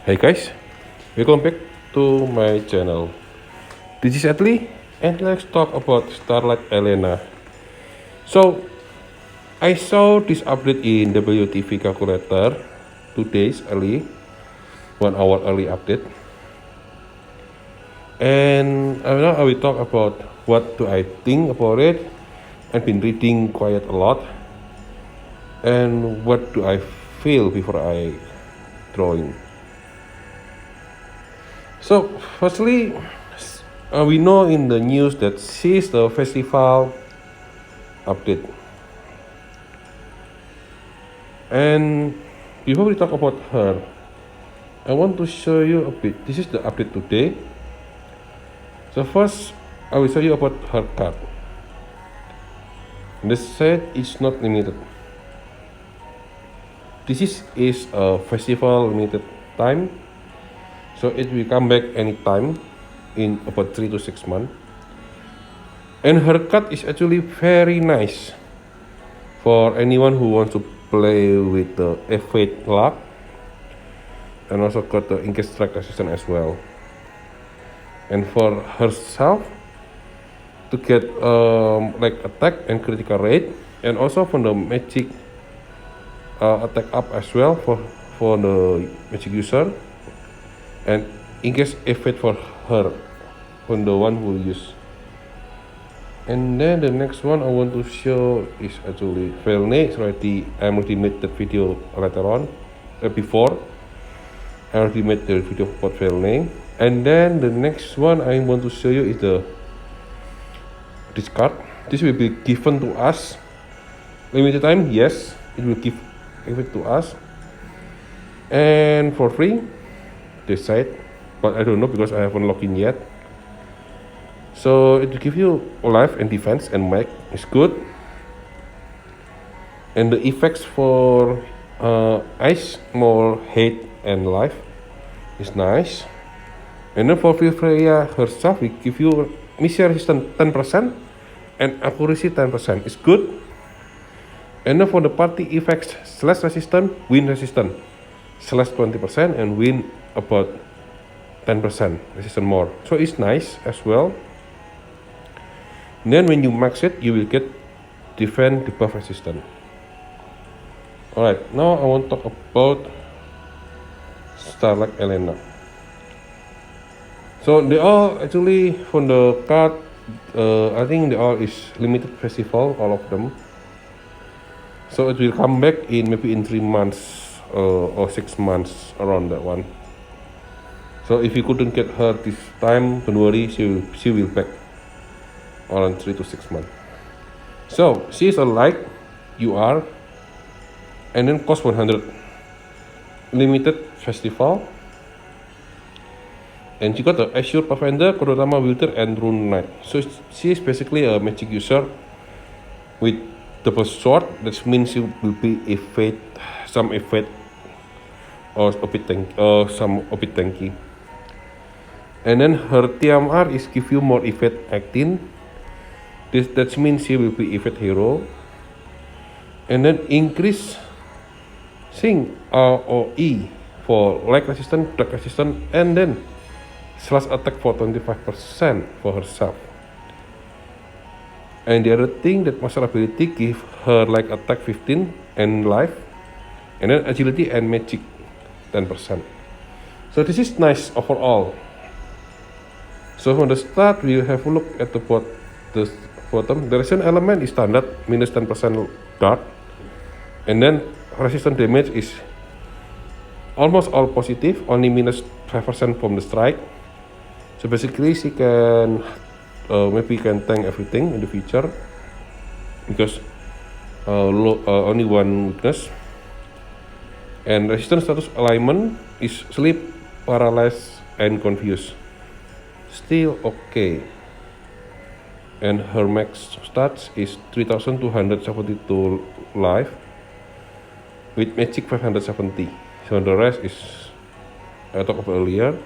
Hey guys, welcome back to my channel. This is Atli, and let's talk about Starlight Elena. So, I saw this update in WTV calculator 2 days early, 1 hour early update. And now I will talk about what do I think about it. I've been reading quite a lot. And what do I feel before I drawing. So, firstly, we know in the news that she's the festival update. And before we talk about her, I want to show you a bit. This is the update today. So first, I will show you about her card. They said it's not limited. This is a festival limited time, so it will come back anytime in about 3 to 6 months. And her card is actually very nice for anyone who wants to play with the F8 luck, and also got the Incase Strike resistance as well. And for herself to get like attack and critical rate, and also from the magic attack up as well for the magic user, and Incase F8 for her, from the one who use. And then the next one I want to show is actually Velne. I already made that video later on, before. I already made the video about Velne. And then the next one I want to show you is this card. This will be given to us. Limited time, yes, it will give it to us. And for free, they said, but I don't know because I haven't logged in yet. So it will give you life and defense and mag is good. And the effects for ice, more hate and life is nice. And then for Freya herself, we give you missile resistance 10% and accuracy 10%. It's good. And then for the party effects, slash resistance, wind resistance, slash 20% and wind about 10% resistance more. So it's nice as well. And then when you max it, you will get defense debuff resistance. Alright, now I want to talk about Starlight Elena. So they all actually from the card, I think they all is limited festival, all of them. So it will come back in maybe in 3 months or 6 months, around that one. So if you couldn't get her this time, don't worry, she will back around 3 to 6 months. So she is a light UR, and then cost 100, limited festival. And she got the Azure Pathfinder, Kodorama Wielder, and Rune Knight. So she is basically a magic user with double sword. That means she will be evade, some evade, or a bit tanky. And then her TMR is give you more evade 18. That means she will be evade hero. And then increase Sing ROE for lag resistance, dark resistance, and then slash attack for 25% for herself. And the other thing, that master ability give her like attack 15 and life, and then agility and magic 10%. So this is nice overall. So from the start, we have a look at the bottom. The resistance element is standard, minus 10% dart, and then resistance damage is almost all positive, only minus 5% from the strike. So basically she can maybe can tank everything in the future, because only one weakness. And resistance status alignment is sleep, paralyzed, and confused. Still okay. And her max stats is 3272 life with magic 570. So the rest is I talked about earlier.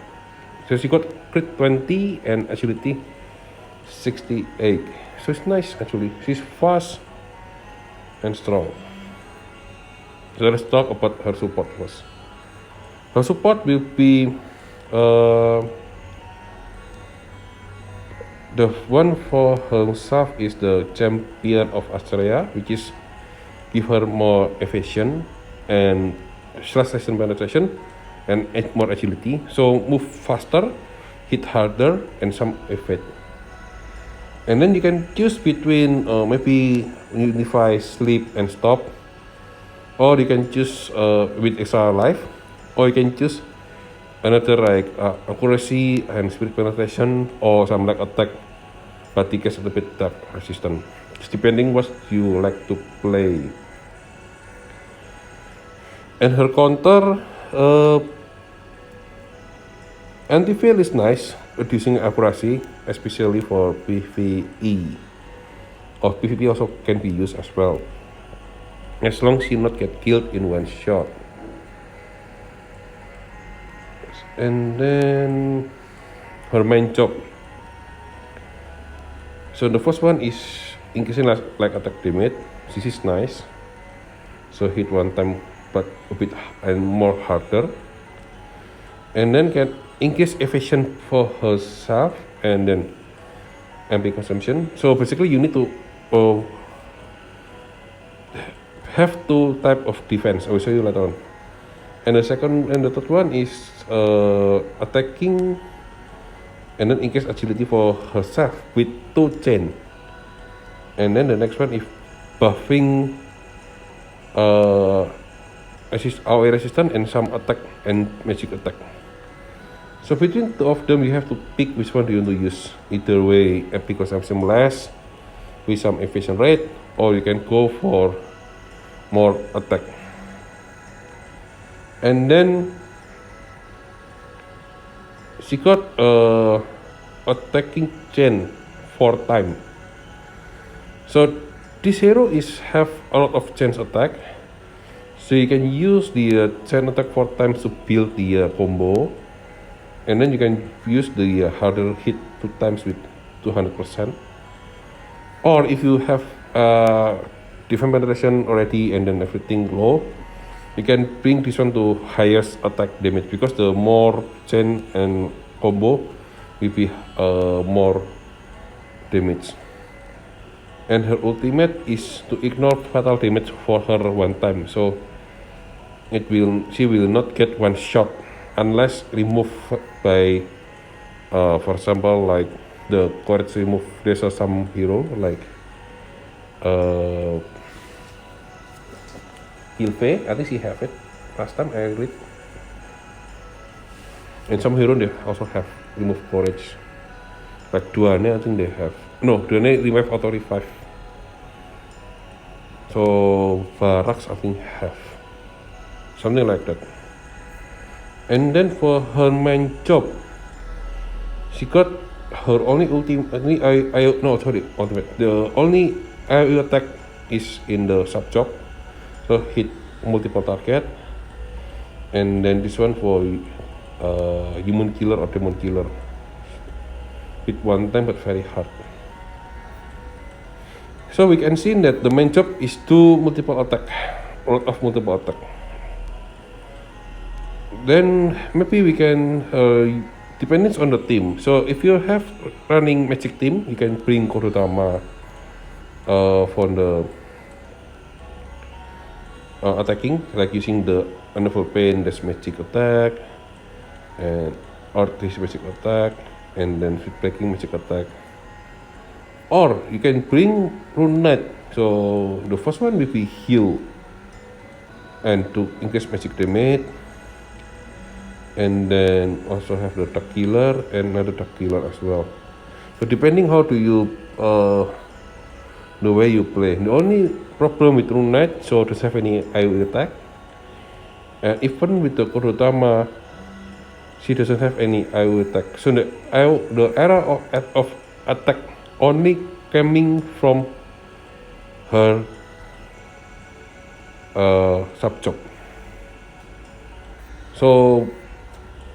So she got crit 20 and agility 68. So it's nice actually. She's fast and strong. So let's talk about her support first. Her support will be the one for herself is the champion of Australia, which is give her more evasion and slash session penetration and more agility. So move faster, hit harder, and some effect. And then you can choose between maybe unify, sleep, and stop, or you can choose with extra life, or you can choose another like accuracy and speed penetration, or some like attack, but it gets a bit attack resistant. Just depending what you like to play. And her counter, anti-fail is nice, reducing accuracy, especially for PvE. Or PvP also can be used as well, as long as you not get killed in one shot. And then her main job. So the first one is increasing like attack damage. This is nice. So hit one time, but a bit and more harder. And then can increase evasion for herself, and then MP consumption. So basically you need to have two type of defense. I will show you later on. And the second and the third one is attacking, and then increase agility for herself with 2 chain. And then the next one is buffing AoE resistance and some attack and magic attack. So between two of them, you have to pick which one do you want to use. Either way, MP consumption less with some evasion rate, or you can go for more attack. And then she got attacking chain 4 times. So this hero is have a lot of chain attack. So you can use the chain attack 4 times to build the combo. And then you can use the harder hit 2 times with 200%. Or if you have defense penetration already and then everything low, you can bring this one to highest attack damage, because the more chain and combo will be more damage. And her ultimate is to ignore fatal damage for her one time. So she will not get one shot unless removed by for example like the courage remove. There's some hero like Hilfe, I think she have it last time I read. And some hero they also have remove courage, like Duane I think they have. No, Duane revive auto revive. So Varax I think have something like that. And then for her main job, she got her only ultimate. Ultimate. The only AoE attack is in the sub job, so hit multiple target. And then this one for human killer or demon killer, hit one time but very hard. So we can see that the main job is to multiple attack, a lot of multiple attack. Then maybe we can depends on the team. So if you have running magic team, you can bring Kodotama for the attacking, like using the Unlevel Pain, this magic attack, and this magic attack, and then breaking magic attack. Or you can bring Rune Knight. So the first one will be heal and to increase magic damage. And then also have the Dark Killer and another Dark Killer as well. So depending how do you the way you play. The only problem with Rune Knight, so doesn't have any AoE attack. And even with the Kodotama, she doesn't have any AoE attack. So the era of attack only coming from her sub job. So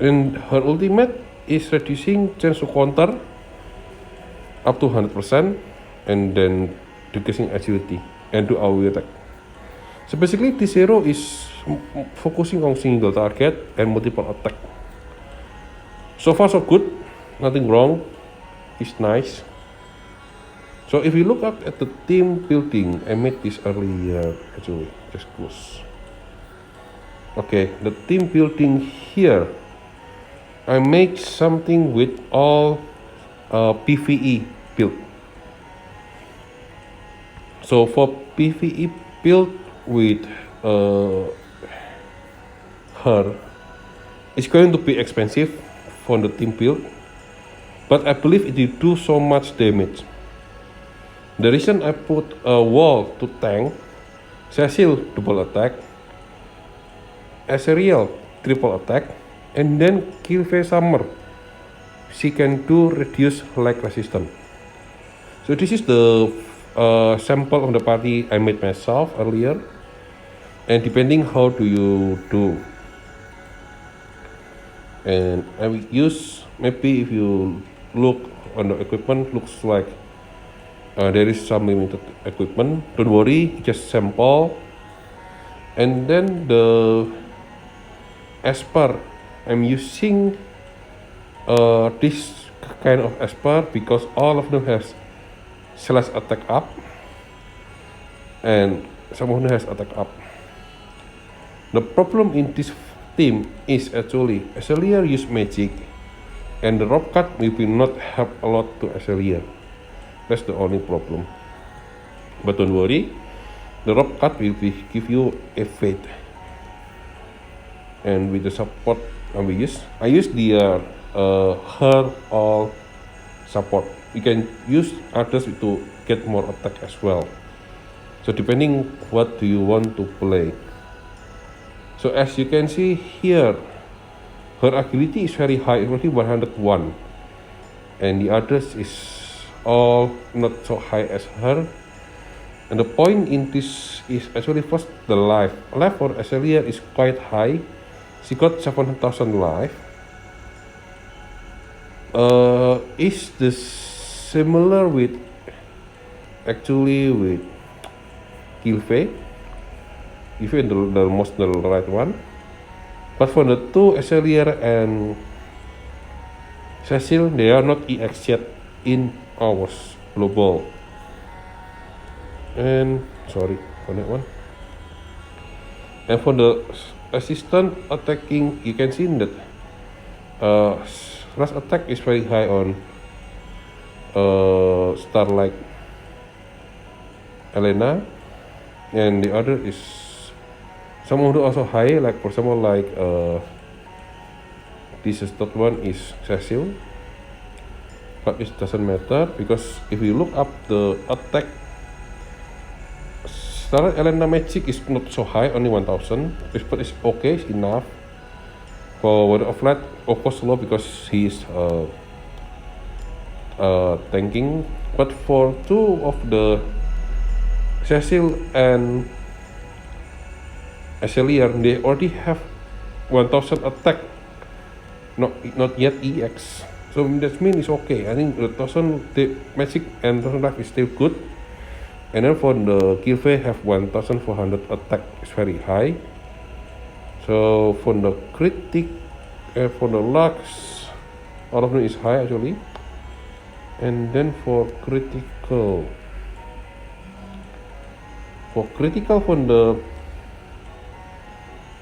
in her ultimate is reducing chance to counter up to 100%, and then decreasing agility and do AoE attack. So basically this hero is focusing on single target and multiple attack. So far so good, nothing wrong, it's nice. So if you look at the team building, I made this earlier actually, just close. Okay, the team building here, I make something with all PvE build. So for PvE build with her, it's going to be expensive for the team build, but I believe it will do so much damage. The reason I put a wall to tank, Cecil double attack, Ezreal triple attack, and then Killfay Summer. She can do reduce lag resistance. So this is the sample of the party I made myself earlier, and depending how do you do. And I will use, maybe if you look on the equipment, looks like there is some limited equipment. Don't worry, just sample. And then the Esper, I'm using this kind of Esper because all of them has slash attack up, and some of them has attack up. The problem in this team is actually Ezreal use magic, and the rope cut will not help a lot to Ezreal. That's the only problem. But don't worry, the rope cut will give you a fade. And with the support I use the her all support. You can use others to get more attack as well. So depending what do you want to play. So as you can see here, her agility is very high, only 101, and the others is all not so high as her. And the point in this is actually first the life for Ezreal is quite high. She got 7,000 life. Is this similar with Killfay? Killfay the most the right one. But for the two Ezreal and Cecil, they are not EX yet in ours global. And sorry for that one. And for the assistant attacking, you can see that rush attack is very high on Starlight Elena, and the other is some of them also high, like for example like this third one is Cecil, but it doesn't matter because if you look up the attack, Starlight Elena magic is not so high, only 1000, but it's okay, it's enough. For Warrior of Light, of course low because he is tanking, but for two of the Cecil and Ezreal, they already have 1000 attack, not yet EX. So that means it's okay. I think the 1000 the magic and 1000 life is still good. And then for the Killfay have 1400 attack, is very high. So for the critic, for the Lux, all of them is high actually. And then for critical for the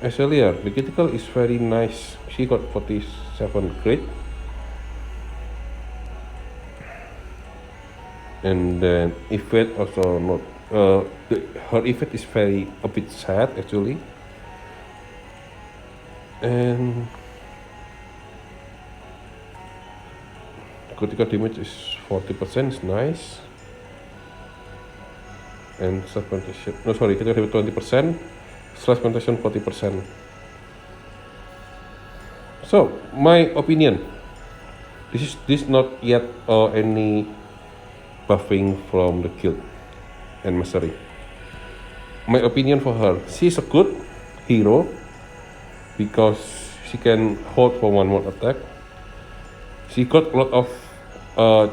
Ezreal, the critical is very nice. She got 47 crit. And then effect also not her effect is a bit sad actually. And critical damage is 40%, is nice. And slash penetration, no sorry, critical damage 20%, slash penetration 40%. So my opinion, this not yet any buffing from the guild and mastery. My opinion for her, she's a good hero because she can hold for one more attack. She got a lot of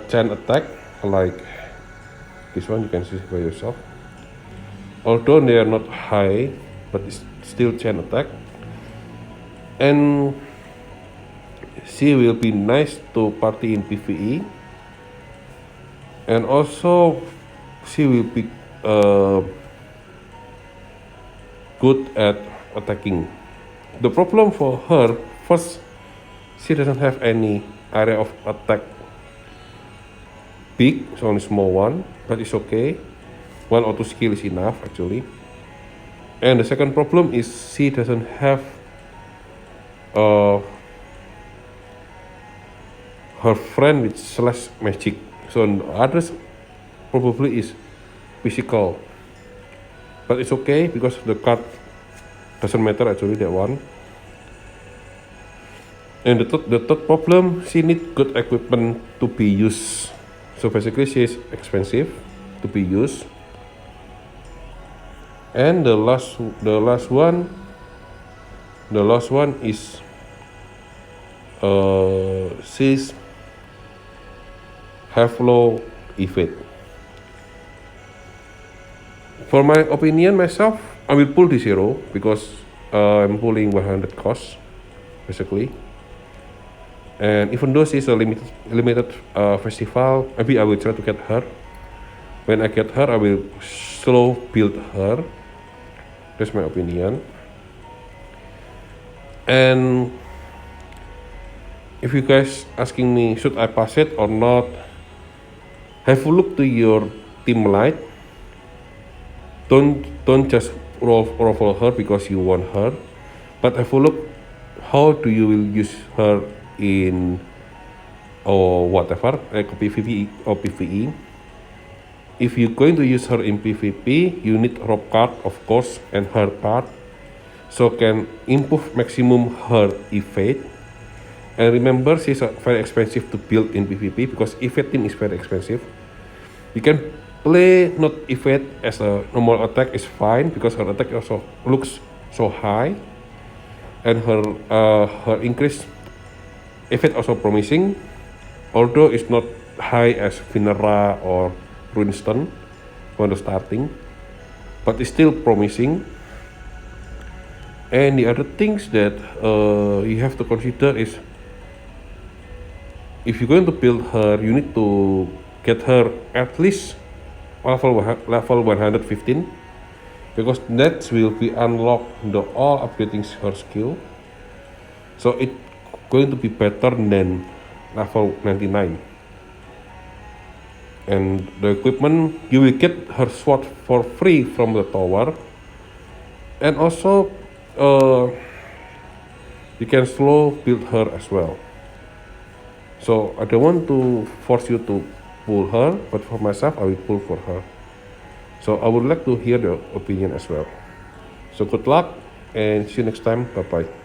chain attack, like this one you can see by yourself. Although they are not high, but still chain attack, and she will be nice to party in PvE, and also she will be good at attacking. The problem for her, first, she doesn't have any area of attack big, it's only small one, but it's okay. 1 or 2 skill is enough actually. And the second problem is she doesn't have her friend with slash magic. So the others probably is physical, but it's okay because the card doesn't matter actually, that one. And the third problem, she need good equipment to be used. So basically she is expensive to be used. And the last one is she's have low evade. For my opinion myself, I will pull this hero because I'm pulling 100 cost basically. And even though she's a limited festival, maybe I will try to get her. When I get her, I will slow build her. That's my opinion. And if you guys asking me should I pass it or not, have a look to your team light. Don't just ruffle her because you want her, but have a look how do you will use her in or whatever, like PvP or PvE. If you're going to use her in PvP, you need rope card of course and her card, so can improve maximum her evade. And remember, she's very expensive to build in PvP because evade team is very expensive. You can play not evade as a normal attack is fine because her attack also looks so high, and her increase evade also promising, although it's not high as Vinera or Runestone when starting, but it's still promising. And the other things that you have to consider is, if you're going to build her, you need to get her at least level 115, because that will be unlocked the all upgrading her skill, so it's going to be better than level 99. And the equipment, you will get her sword for free from the tower, and also you can slow build her as well. So I don't want to force you to pull her, but for myself I will pull for her. So I would like to hear your opinion as well. So good luck and see you next time. Bye bye.